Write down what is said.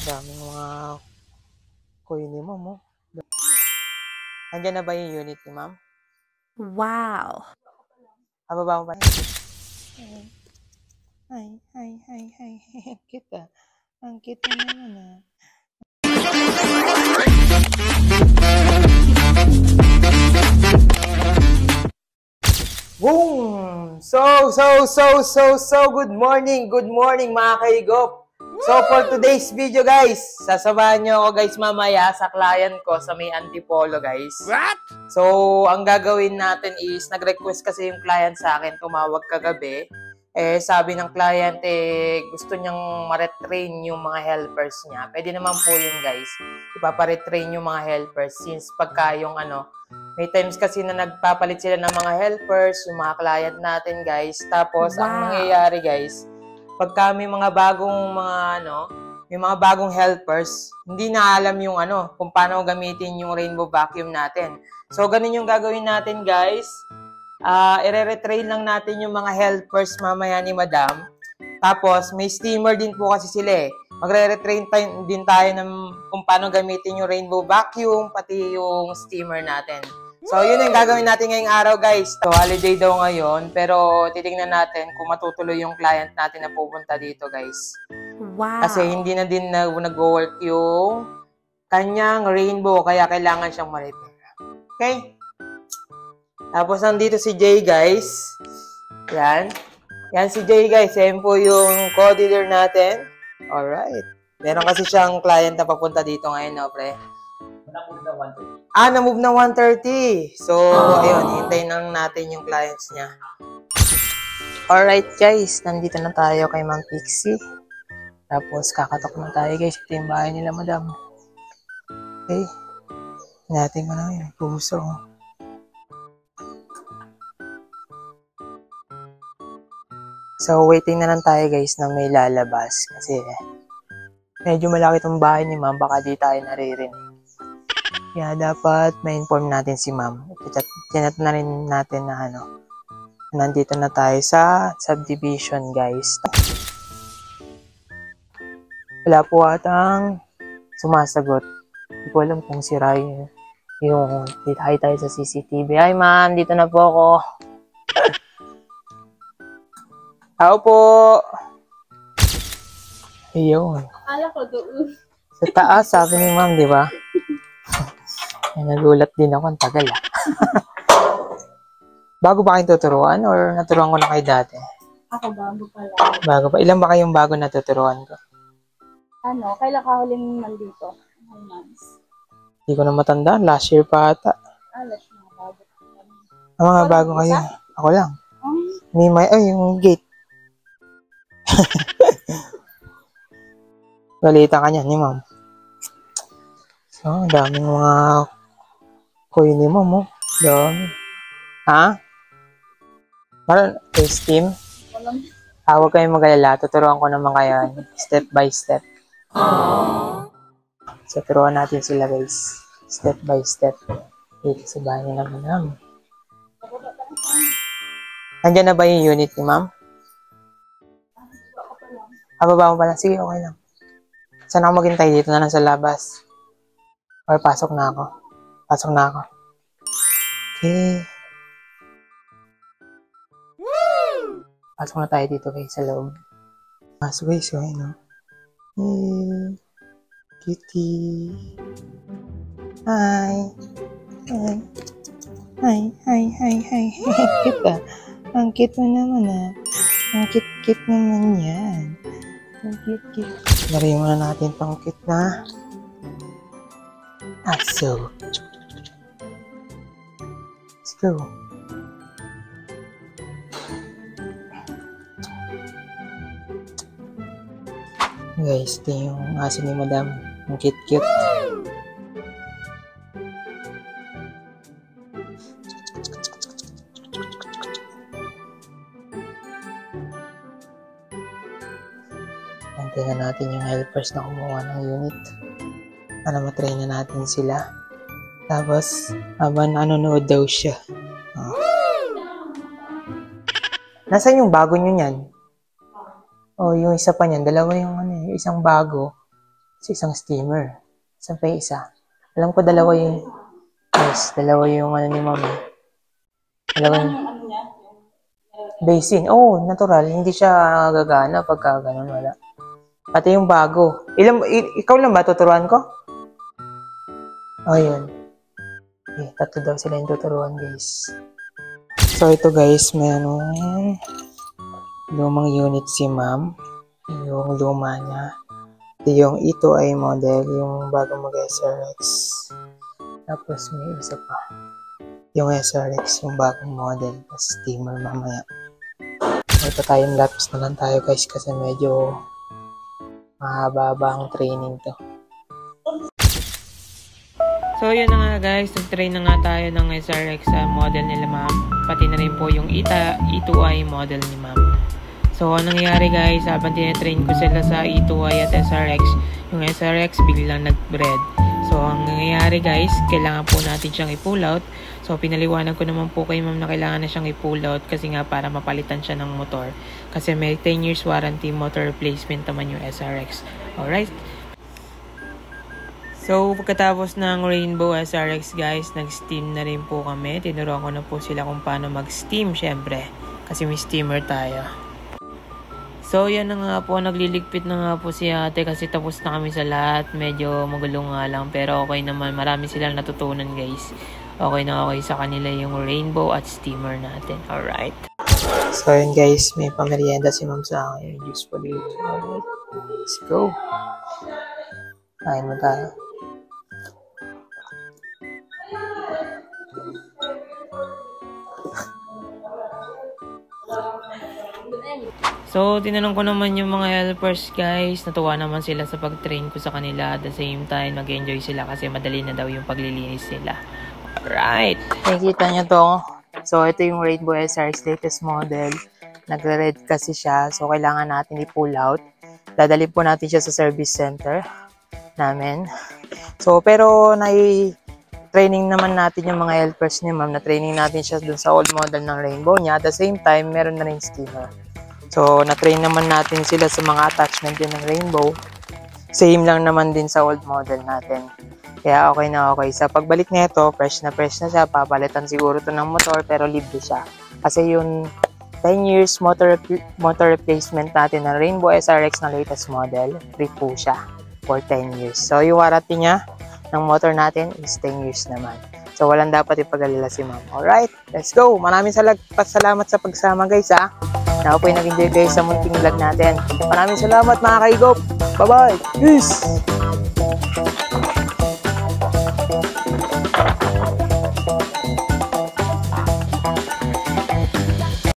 Daming mga coin ni ma'am, oh. Nandiyan na ba yung unit ni ma'am? Wow! Baba mo ba? Ay. Ang cute ah. Ang cute na naman ah. Boom! So, good morning mga kaigop. So, for today's video guys, sasamahan nyo ako guys mamaya sa client ko sa may Antipolo guys. What? So, ang gagawin natin is, nag-request kasi yung client sa akin, tumawag kagabi. Sabi ng client, gusto niyang ma-retrain yung mga helpers niya. Pwede naman po yun guys. Ipapa-retrain yung mga helpers since pagka yung may times kasi na nagpapalit sila ng mga helpers, yung mga client natin guys. Tapos, ang nangyayari guys, pagka may mga bagong may mga bagong helpers, hindi na alam yung kung paano gamitin yung rainbow vacuum natin. So, ganun yung gagawin natin guys. I-retrain lang natin yung mga helpers mamaya ni Madam. Tapos, may steamer din po kasi sila eh. Magre-retrain din tayo ng kung paano gamitin yung rainbow vacuum, pati yung steamer natin. So, yun yung gagawin natin ngayong araw, guys. So, holiday daw ngayon, pero titingnan natin kung matutuloy yung client natin na pupunta dito, guys. Wow! Kasi hindi na din nag-work yung kanyang rainbow, kaya kailangan siyang ma-repair. Okay? Tapos, nandito si Jay, guys. Yan. Yan si Jay, guys. Yan po yung co-dealer natin. Alright. Meron kasi siyang client na papunta dito ngayon, no, pre? Na-move na 130. Na-move na 130. So, ayun, hintayin lang natin yung clients niya. Alright, guys. Nandito na tayo kay Ma'am Pixie. Tapos, kakatok na tayo, guys. Ito yung bahay nila, Madam. Okay. Natin ko na yun. Puso. So, waiting na lang tayo, guys, na may lalabas. Kasi, medyo malaki itong bahay ni Ma'am. Baka di tayo naririnig. Kaya dapat ma-inform natin si Ma'am. Chat na rin natin na nandito na tayo sa subdivision, guys. Wala po atang sumasagot. Hindi ko alam kung sira yung hitahay tayo sa CCTV. Hi Ma'am, dito na po ako. Ako po. Ayun. Akala ko doon. Sa taas, sabi ni Ma'am, di ba? Nagulat din ako, ang tagal Bago ba kayong tuturuan or naturuan ko na kayo dati? Ako bago pala. Bago pa. Ilan ba kayong bago natuturuan ko? Kailan ka huling nandito? 9 months. Hindi ko na matandaan. Last year pa ata. Last year na bago. Mga bago kayo. Ako lang. Yung gate. Balita ka niyan ni Ma'am. So, daming mga coin ni Ma'am, oh. Dami. Parang steam. Huwag kayong mag-alala. Tuturuan ko naman kayo step by step. So, turuan natin sila, guys. Step by step. Dito sa bahay nila, Ma'am. Nandiyan na ba yung unit ni Ma'am? Baba mo pa lang. Sige, okay lang. Saan ako maghintay? Dito na lang sa labas. Or pasok na ako. Pasok na ako. Okay. Pasok na tayo dito guys sa loob. Pasok guys, okay no? Hey, kitty. Hi. Hi. Cute ah. Ang cute mo naman ah. Ang cute naman yan. Ang cute. Lagay muna natin pang cute na aso. Let's go. Guys, ito yung aso ni Madam. Ang cute. Antayin na natin yung helpers na kumuha ng unit. Para matrain na natin sila. Tapos, habang nanonood daw siya. Nasaan yung bago nyo yan? Yung isa pa niyan. Dalawa yung isang bago. Sa isang steamer. Saan pa yung isa? Alam ko dalawa yung... Yes, dalawa yung ano ni mama. Dalawa yung... Basin. Oh, natural. Hindi siya gagana pagka ganun. Wala. Pati yung bago. Ikaw lang ba tuturuan ko? Oh, yun. Okay, tatlo daw sila yung tuturuan, guys. So, ito guys, may lumang unit si ma'am. Yung luma niya. Ito yung E2i model, yung bagong mag-SRX. Tapos may isa pa. Yung SRX, yung bagong model. Steamer mamaya. Ito tayong lapis na lang tayo guys kasi medyo mahaba ang training to. So yun na nga guys, nag-train na nga tayo ng SRX model nila ma'am. Pati na rin po yung E2i model ni ma'am. So anong nangyari guys, habang tinatrain ko sila sa E2i at SRX, yung SRX biglang nag-red. So ang nangyayari guys, kailangan po natin siyang i-pull out. So pinaliwanag ko naman po kay ma'am na kailangan na siyang i-pull out kasi nga para mapalitan siya ng motor. Kasi may 10 years warranty motor replacement naman yung SRX. Alright? So, pagkatapos ng Rainbow SRX guys, nag-steam na rin po kami. Tinuruan ko na po sila kung paano mag-steam syempre. Kasi may steamer tayo. So, yan na nga po. Nagliligpit na nga po si ate kasi tapos na kami sa lahat. Medyo magulo nga lang. Pero okay naman. Marami silang natutunan guys. Okay na okay sa kanila yung Rainbow at steamer natin. Alright. So, yun guys. May pamerienda si ma'am sa akin. Usefully. Alright. Let's go. Kain mo tayo. So, tinanong ko naman yung mga helpers guys. Natuwa naman sila sa pag-train ko sa kanila. At the same time, mag-enjoy sila kasi madali na daw yung paglilinis nila. Alright. Nakikita nyo to. So, ito yung Rainbow SRX latest model. Nagre-red kasi siya. So, kailangan natin i-pull out. Dadalhin po natin siya sa service center namin. So, pero training naman natin yung mga helpers niya, ma'am. Na-training natin siya dun sa old model ng Rainbow niya. At the same time, meron na rin steamer. So, na-train naman natin sila sa mga attachment din ng Rainbow. Same lang naman din sa old model natin. Kaya okay na okay. Sa pagbalik nito, fresh na siya. Papalitan siguro to ng motor pero libre siya. Kasi yung 10 years motor replacement natin ng Rainbow SRX na latest model, free po siya for 10 years. So, yung warranty niya ng motor natin is 10 years naman. So, walang dapat ipag-alala si ma'am. Alright, let's go! Maraming salamat sa pagsama guys ha. Na ako po yung nag-enjoy guys sa munting vlog natin. Maraming salamat mga kaigop! Bye-bye! Peace!